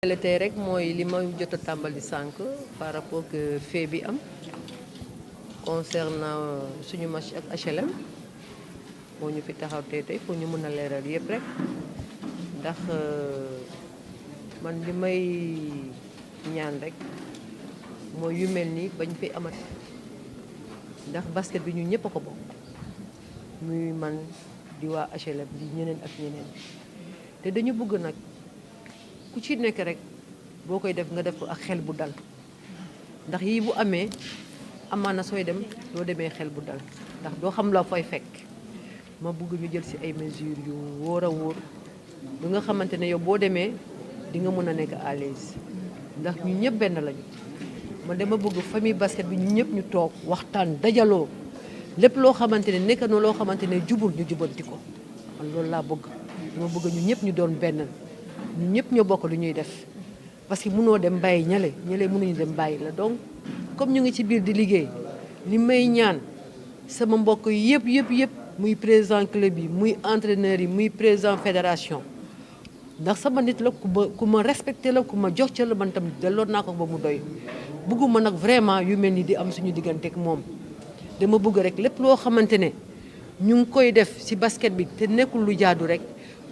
le tey rek mooy li ma jot a tàmbali sànq par rapport que fait bi am concernant suñu match ak HLM moo ñu fi taxaw tey pour ñu mën a leeral yëpp rek ndax man li may ñaan rek mooy yu mel ni bañ fi amat ndax basket bi ñu ñëpp a ko bokk muy man di waa HLM di ñeneen ak ñeneen te dañu bëgg nag ku ci nekk rek boo koy def nga def ko ak xel bu dal ndax yii bu amee amaana sooy dem doo demee xel bu dal ndax doo xam la fay fekk ma bëgg ñu jël ci ay mesures yu wóor a wóor bi nga xamante ne yow boo demee di nga mën a nekk à l'aise ndax ñu ñëpp benn lañu man dama bëgg famille basket bi ñu ñëpp ñu toog waxtaan dajaloo lépp loo xamante ne nekk na loo xamante ne jubul ñu jubanti ko man loolu laa bëgg dama bëgg ñu ñëpp ñu doon benn ñu ñëpp ñoo bokk lu ñuy def parce que mënoo dem bàyyi ñale mënuñu dem bàyyi la donc comme ñu ngi ci biir di liggéey li may ñaan sama mbokk yëpp muy président club yi muy entraîneur yi muy président fédération ndax sama nit la ku ma respecté la ku ma jox ca la man tam delloo naa ko ba mu doy bëgguma nag vraiment yu mel ni di am suñu diggante ak moom dama bëgg rek lépp loo xamante ne ñu ngi koy def ci basket bi te nekkul lu jaadu rek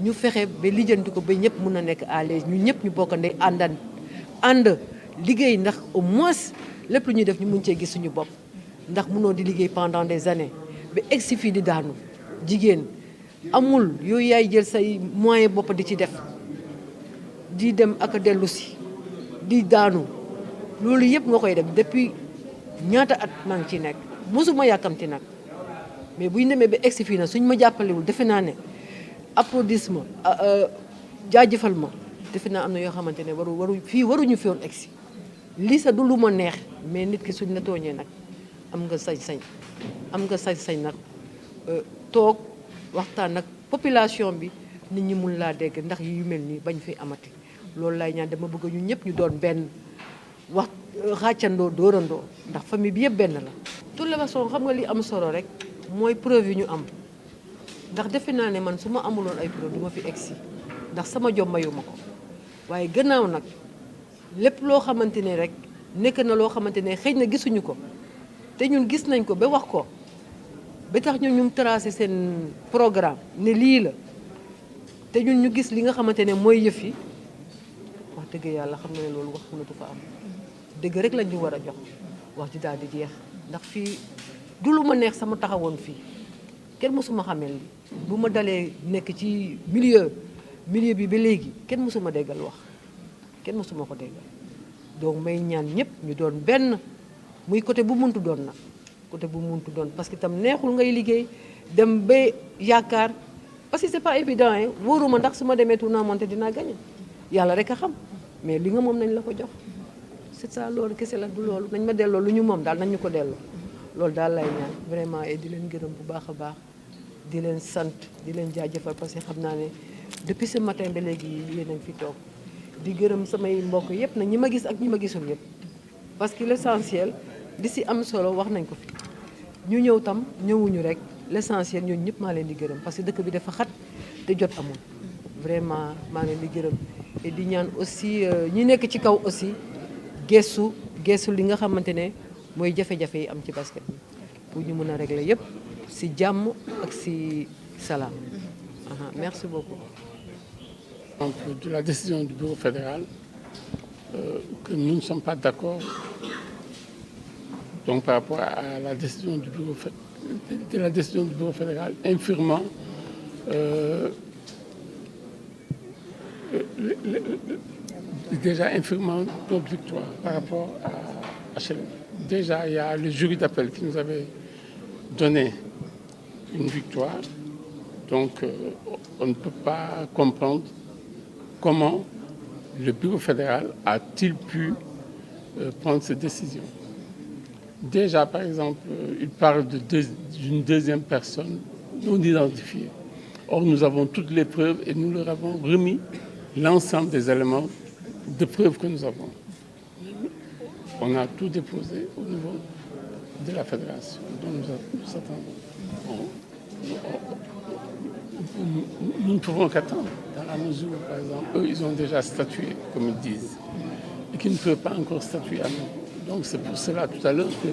ñu fexe ba lijjanti ko ba ñëpp mun a nekk à l'aise ñu ñëpp ñu bokk ndey ànd liggéey ndax au moins lépp lu ñuy def ñu mun cee gis suñu bopp ndax munoo di liggéey pendant des années ba egsi fii di daanu jigéen amul yooyu yaay jël say moyen bopp di ci def di dem ak dellu si di daanu loolu yëpp nga koy def depuis ñaata at maa ngi ciy nekk mosuma yàkkamti nag mais bu ñu demee ba egsi fii nag suñ ma jàppalewul defe naa ne applaudissement jaajëfal ma defe naa am na yoo xamante ne waruñu fi woon egsi lii sa du lu ma neex mais nit ki suñ la tooñee nag am nga sañ-sañ nag toog waxtaan nag population bi nit ñi mun laa dégg ndax yu mel nii bañ fi amati loolu lay ñaan dama bëgg ñu ñëpp ñu doon benn wax xàccandoo dóorandoo ndax famille bi yëpp benn la. toute la façon xam nga li am solo rek mooy preuve yi ñu am ndax defe naa ne man su ma amuloon ay preuve du ma fi egsi ndax sama jom mayu ma ko waaye gannaaw nag lépp loo xamante ne rek nekk na loo xamante ne xëy na gisuñu ko te ñun gis nañ ko ba wax ko ba tax ñun ñu tracé seen programme ne lii la te ñun ñu gis li nga xamante ne mooy yëf yi wax dëgg yàlla xam nga ne loolu wax mënatu fa am dëgg rek lañ ñu war a jox wax ji daal di jeex ndax fii du lu ma neex sama taxawoon fii kenn mësuma xamee li bu ma dalee nekk ci milieu bi ba léegi kenn mësuma déggal wax kenn mësuma ko déggal donc may ñaan ñëpp ñu doon benn muy côté bu muntu doon nag côté bu muntu doon parce que tam neexul ngay liggéey dem ba yaakaar parce que c'est pas évident hein wóoruma ndax su ma demee tournoi monté dinaa gagné yàlla rek a xam mais li nga moom nañ la ko jox c'est ça loolu kese la du loolu nañ ma delloo lu ñu moom daal nañ ñu ko delloo loolu daal lay ñaan vraiment et di leen gërëm bu baax a baax di leen sant di leen jaajëfal parce que xam naa ne depuis ce matin ba léegi yéen a ngi fi toog di gërëm samay mbokk yëpp nag ñi ma gis ak ñi ma gisul yëpp parce que l'essentiel di si am solo wax nañ ko fi ñu ñëw tam ñëwuñu rek l'essentiel ñooñu ñëpp maa leen di gërëm parce que dëkk bi dafa xat te jot amul vraiment maa leen di gërëm et di ñaan aussi ñi nekk ci kaw aussi gestu li nga xamante ne mooy jafe-jafe yi am ci basket bi pour ñu mën a régler yëpp si jàmm ak si salaam. Merci beaucoup. Donc, de la décision du bureau fédéral, que nous ne sommes pas d'accord donc par rapport à la décision du bureau fédéral infirmant déjà infirmant notre victoire par rapport à HLM. Déjà, il y a le jury d'appel qui nous avait donné une victoire. Donc, on ne peut pas comprendre comment le bureau fédéral a-t-il pu prendre cette décision. Déjà, par exemple, il parle d'une deuxième personne non identifiée. Or, nous avons toutes les preuves et nous leur avons remis l'ensemble des éléments de preuves que nous avons. On a tout déposé au niveau de la fédération. Donc, nous attendons. nous ne pouvons qu'attendre, dans la mesure où, par exemple, eux, ils ont déjà statué, comme ils disent, et qu'ils ne peuvent pas encore statuer à nous. Donc c'est pour cela, tout à l'heure, que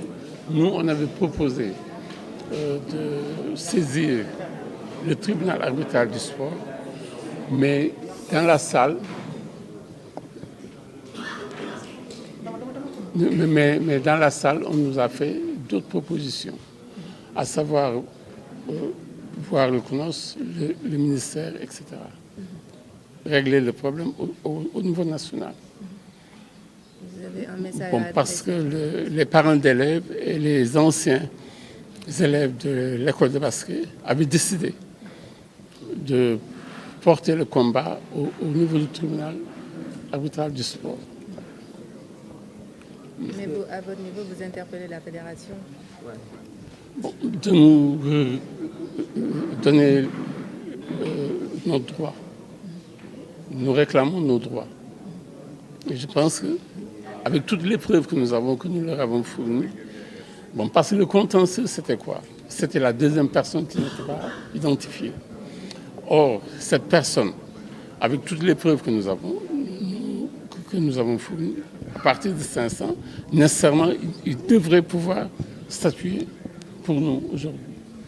nous, on avait proposé de saisir le tribunal arbitral du sport, mais dans la salle, on nous a fait d'autres propositions, à savoir voir le CNOS, le ministère, etc. Régler le problème au niveau national. Vous avez un message à parce que les parents d'élèves et les anciens élèves de l'école de basket avaient décidé de porter le combat au niveau du tribunal arbitral du sport. Mais vous, à votre niveau, vous interpellez la fédération? De nous donner nos droits. Nous réclamons nos droits. Et je pense qu'avec toutes les preuves que nous leur avons fournies, parce que le contentieux, c'était quoi? C'était la deuxième personne qui n'était pas identifiée. Or, cette personne, avec toutes les preuves que nous avons fournies, à partir de 500, nécessairement, il devrait pouvoir statuer pour nous aujourd'hui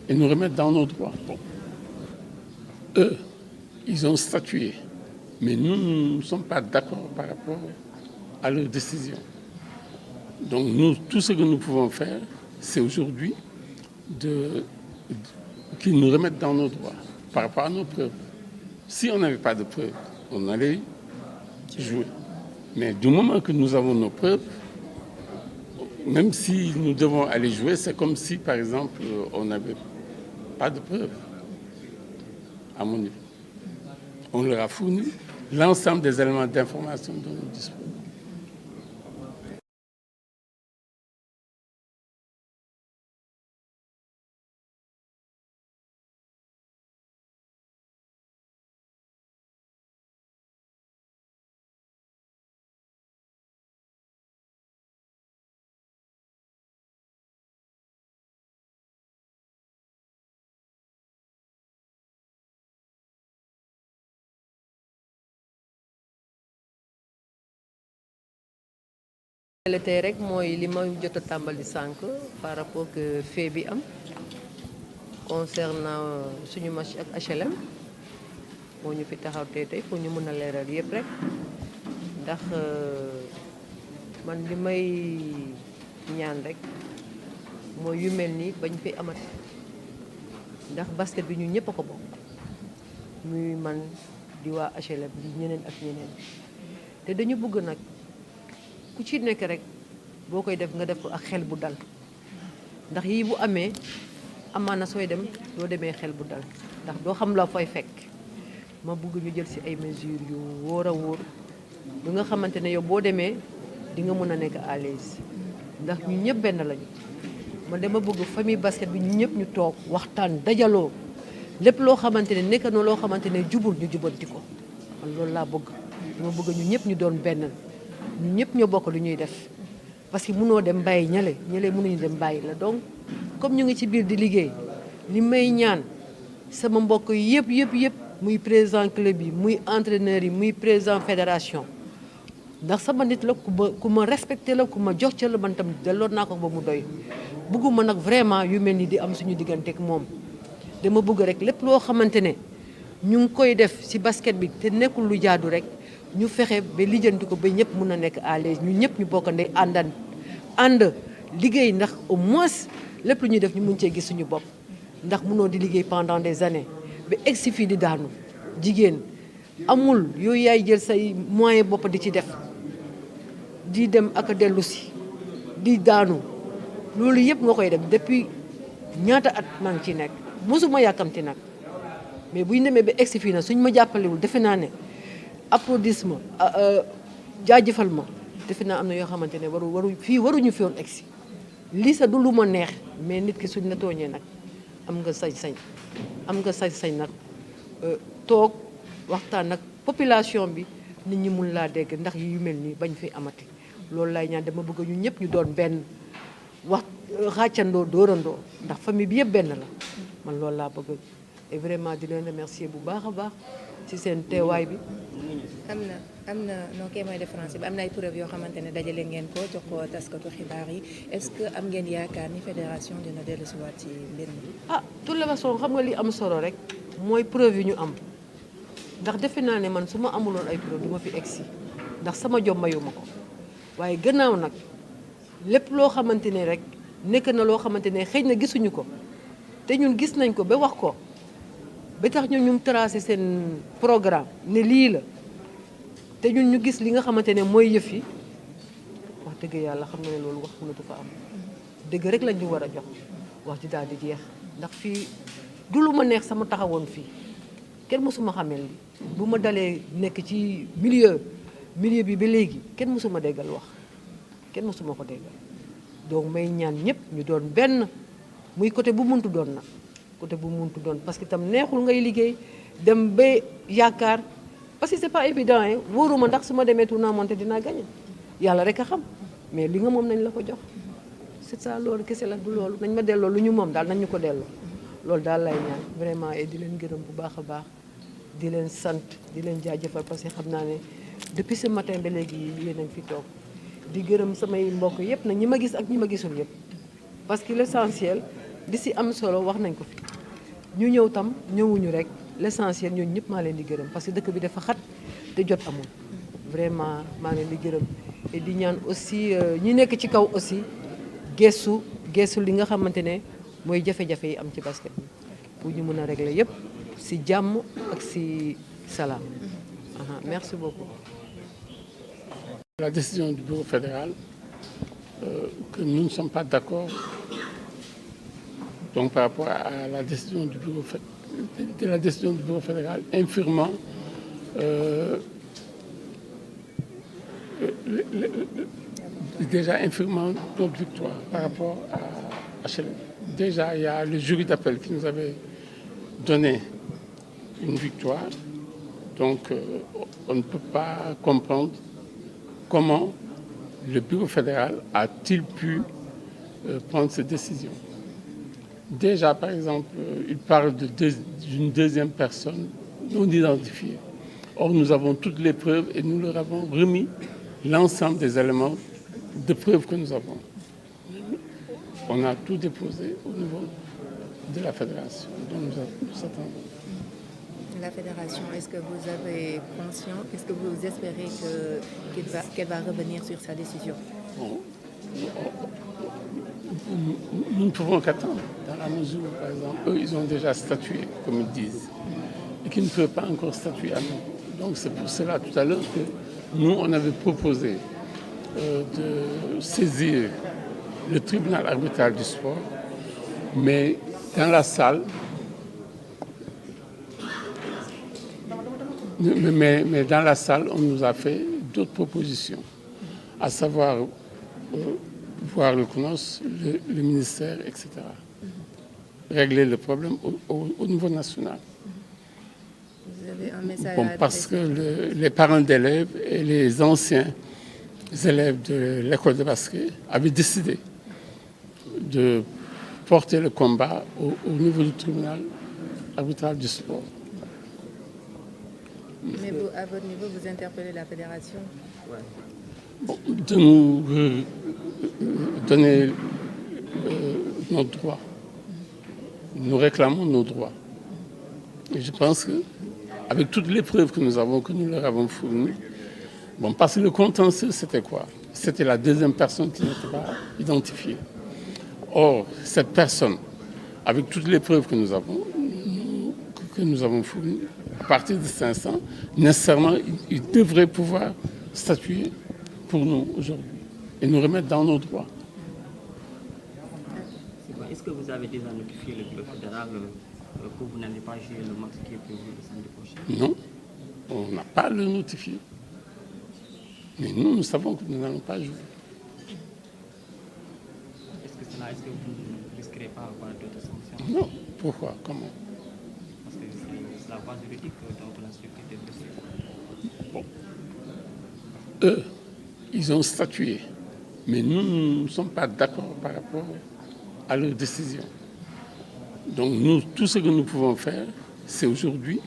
et nous remettre dans nos droits. Eux, ils ont statué, mais nous ne sommes pas d'accord par rapport à leur décision. Donc nous, tout ce que nous pouvons faire, c'est aujourd'hui qu'ils nous remettent dans nos droits par rapport à nos preuves. Si on n'avait pas de preuves, on allait jouer. Mais du moment que nous avons nos preuves, même si nous devons aller jouer, c'est comme si, par exemple, on n'avait pas de preuves, à mon niveau. On leur a fourni l'ensemble des éléments d'information dont nous disposons. la tey rek mooy li ma jot a tàmbali sànq par rapport que fait bi am concernant suñu match ak HLM moo ñu fi taxaw tey pour ñu mën a leeral yëpp rek ndax man li may ñaan rek mooy yu mel ni bañ fi amati ndax basket bi ñun ñëpp a ko bokk muy man di waa HLM di ñeneen ak ñeneen te dañu bëgg nag ku ci nekk rek boo koy def nga def ko ak xel bu dal ndax yii bu amee amaana sooy dem doo demee xel bu dal ndax doo xam la fay fekk ma bëgg ñu jël ci ay mesures yu wóor a wóor lu nga xamante ne yow boo demee di nga mën a nekk à l'aise ndax ñu ñëpp benn lañu man dama bëgg famille basket bi ñu ñëpp ñu toog waxtaan dajaloo lépp loo xamante ne nekk na loo xamante ne jubul ñu jubanti ko man loolu laa bëgg dama bëgg ñu ñëpp ñu doon benn ñu ñëpp ñoo bokk lu ñuy def parce que mënoo dem bàyyi ñale mënuñu dem bàyyi la donc comme ñu ngi ci biir di liggéey li may ñaan sama mbokk yëpp muy président club yi muy entraîneur yi muy président fédération ndax sama nit la ku ma respecté la ku ma jox ca la man tam delloon naa ko ba mu doy bëgguma nag vraiment yu mel ni di am suñu digganteeg moom dama bëgg rek lépp loo xamante ne ñu ngi koy def ci basket bi te nekkul lu jaadu rek ñu fexe ba lijjanti ko ba ñëpp mun a nekk à l'aise ñu ñëpp ñu bokk ndey ànd liggéey ndax au moins lépp lu ñuy def ñu mun cee gis suñu bopp ndax munoo di liggéey pendant des années ba egsi fii di daanu jigéen amul yooyu yaay jël say moyen bopp di ci def di dem ak a dellu si di daanu loolu yëpp nga koy def depuis ñaata at maa ngi ciy nekk mosuma yàkkamti nag mais bu ñu demee ba egsi fii nag suñ ma jàppalewul defe naa ne applaudissement jaajëfal ma defe naa am na yoo xamante ne waruñu fi woon egsi lii sa du lu ma neex mais nit ki suñ la tooñee nag am nga sañ-sañ nag toog waxtaan nag population bi nit ñi mun laa dégg ndax yu mel nii bañ fi amati loolu lay ñaan dama bëgg ñu ñëpp ñu doon benn wax xàccandoo dóorandoo ndax famille bi yëpp benn la man loolu laa bëgg et vraiment di leen remercier bu baax a baax ci seen teewaay bi. am na non kay mooy de français bi am na ay preuves yoo xamante ne dajale ngeen ko jox ko taskatu xibaar yi est-ce que am ngeen yaakaar ni fédération dina dellusiwaat ci mbir mi. ah toute la façon xam nga li am solo rek mooy preuve yi ñu am ndax defe naa ne man su ma amuloon ay preuve du ma fi egsi ndax sama jom mayu ma ko waaye gannaaw nag lépp loo xamante ne rek nekk na loo xamante ne xëy na gisuñu ko te ñun gis nañ ko ba wax ko ba tax ñu tracé seen programme ne lii la te ñun ñu gis li nga xamante ne mooy yëf yi wax dëgg yàlla xam nga ne loolu wax mënatu fa am dëgg rek lañ ñu war a jox wax ji daal di jeex ndax fii du lu ma neex sama taxawoon fii kenn mësuma xamel li bu ma dalee nekk ci milieu bi ba léegi kenn mësuma déggal wax kenn mësuma ko déggal donc may ñaan ñëpp ñu doon benn muy côté bu muntu doon nag côté bu muntu doon parce que tam neexul ngay liggéey dem ba yaakaar parce que c'est pas évident hein wóoruma ndax su ma demee tournoi monté dinaa gagné yàlla rek a xam mais li nga moom nañ la ko jox c'est ça loolu kese la du loolu nañ ma delloo lu ñu moom daal nañ ñu ko delloo loolu daal lay ñaan vraiment et di leen gërëm bu baax a baax di leen sant di leen jaajëfal parce que xam naa ne depuis ce matin ba léegi yéen a ngi fi toog di gërëm samay mbokk yëpp nag ñi ma gis ak ñi ma gisul yëpp parce que l'essentiel di si am solo wax nañ ko fi ñu ñëw tam ñëwuñu rek l'essentiel ñooñu ñëpp maa leen di gërëm parce que dëkk bi dafa xat te jot amul vraiment maa leen di gërëm et di ñaan aussi ñi nekk ci kaw aussi gestu li nga xamante ne mooy jafe-jafe yi am ci basket bi pour ñu mën a régler yëpp si jàmm ak si salaam. Merci beaucoup. La décision du bureau fédéral, que nous ne sommes pas d'accord donc par rapport à la décision du bureau fédéral infirmant déjà infirmant notre victoire par rapport à HLM. Déjà, il y a le jury d'appel qui nous avait donné une victoire. Donc, on ne peut pas comprendre comment le bureau fédéral a-t-il pu prendre cette décision. Déjà, par exemple, il parle d'une deuxième personne non identifiée. Or, nous avons toutes les preuves et nous leur avons remis l'ensemble des éléments de preuves que nous avons. On a tout déposé au niveau de la fédération. Donc, nous attendons. La fédération, est-ce que vous avez conscience, est-ce que vous espérez qu'elle va revenir sur sa décision? Bon, nous ne pouvons qu'attendre, dans la mesure où, par exemple, eux, ils ont déjà statué, comme ils disent, et qu'ils ne peuvent pas encore statuer à nous. Donc c'est pour cela, tout à l'heure, que nous, on avait proposé de saisir le tribunal arbitral du sport, mais dans la salle, on nous a fait d'autres propositions, à savoir voir le CNOS, le ministère, etc. Régler le problème au niveau national. Vous avez un message bon, parce que les parents d'élèves et les anciens élèves de l'école de basket avaient décidé de porter le combat au niveau du tribunal arbitral du sport. Mais vous, à votre niveau, vous interpellez la fédération? Bon, de nous donner nos droits. Nous réclamons nos droits. Et je pense qu'avec toutes les preuves que nous leur avons fournies, bon, parce que le contentieux, c'était quoi? C'était la deuxième personne qui n'était pas identifiée. Or, cette personne, avec toutes les preuves que nous avons fournies, à partir de 500, nécessairement, il devrait pouvoir statuer pour nous aujourd'hui et nous remettre dans nos droits. Est-ce que vous avez déjà notifié le bureau fédéral que vous n'allez pas jouer le match qui est prévu le samedi prochain? Non, on n'a pas à le notifier. Mais nous savons que nous n'allons pas jouer. Est-ce que vous ne risquerez pas avoir d'autres sanctions? Non, pourquoi? Comment? Parce que c'est la voie juridique donc la sécurité de Bon. Eux, ils ont statué. Mais nous ne sommes pas d'accord par rapport à leur décision. Donc nous, tout ce que nous pouvons faire, c'est aujourd'hui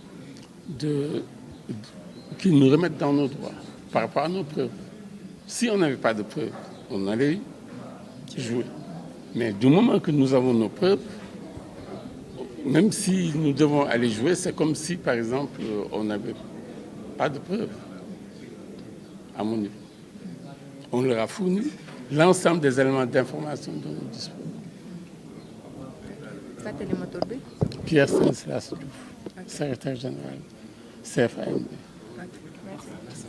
qu'ils nous remettent dans nos droits par rapport à nos preuves. Si on n'avait pas de preuves, on allait jouer. Mais du moment que nous avons nos preuves, même si nous devons aller jouer, c'est comme si, par exemple, on n'avait pas de preuves, à mon niveau. On leur a fourni l'ensemble des éléments d'information dont nous disposons. Pierre Stanislas Diouf, secrétaire général, CFAMD. Merci.